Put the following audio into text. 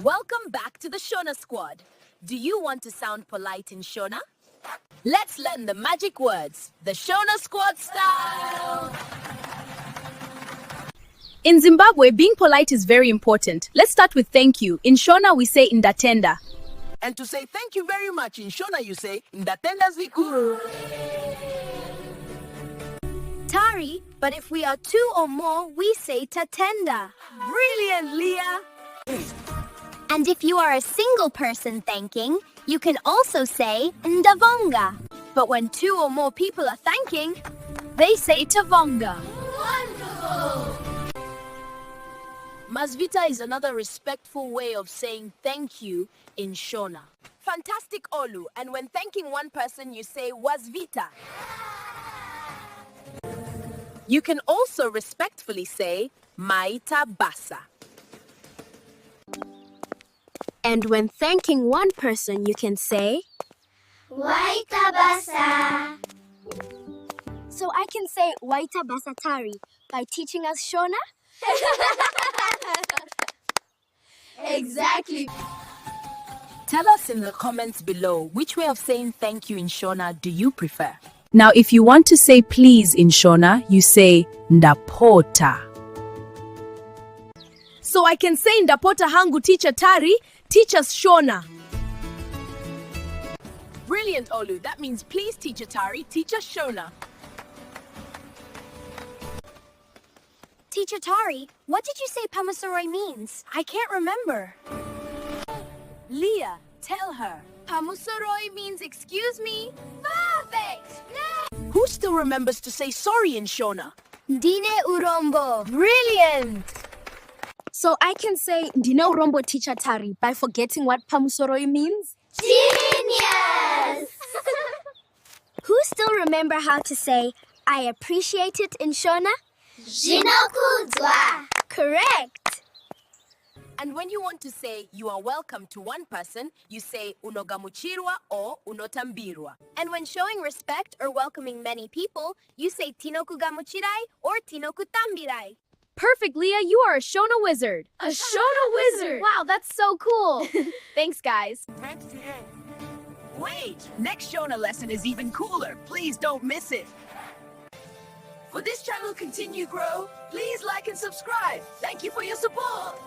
Welcome back to the Shona Squad. Do you want to sound polite in Shona? Let's learn the magic words, the Shona Squad style. In Zimbabwe, being polite is very important. Let's start with thank you. In Shona, we say Ndatenda. And to say thank you very much in Shona, you say Ndatenda zvikuru. Tari, but if we are two or more, we say Tatenda. Brilliant, Leah. And if you are a single person thanking, you can also say Ndavonga. But when two or more people are thanking, they say Tavonga. Wonderful! Mazvita is another respectful way of saying thank you in Shona. Fantastic, Olu. And when thanking one person, you say Wazvita. You can also respectfully say Maita, basa. And when thanking one person, you can say Maita basa. So I can say Waita basa Tari by teaching us Shona? Exactly. Tell us in the comments below which way of saying thank you in Shona do you prefer. Now, if you want to say please in Shona, you say Ndapota. So I can say Ndapota hangu teacher Tari, teach us Shona. Brilliant, Olu. That means please teacher Tari, teach us Shona. Teacher Tari, what did you say Pamasoroi means? I can't remember. Leah, tell her. Pamusoroi means excuse me. Perfect. Who still remembers to say sorry in Shona? Ndine urombo. Brilliant! So I can say Ndine urombo teacher Tari by forgetting what Pamusoroi means? Genius. Who still remember how to say I appreciate it in Shona? Zvinokudzwa. Correct. And when you want to say you are welcome to one person, you say Unogamuchirwa or Unotambirwa. And when showing respect or welcoming many people, you say Tinokugamuchira or Tinokutambira. Perfect, Leah. You are a Shona wizard. A Shona wizard. Wow, that's so cool. Thanks, guys. Wait, next Shona lesson is even cooler. Please don't miss it. For this channel continue grow, please like and subscribe. Thank you for your support.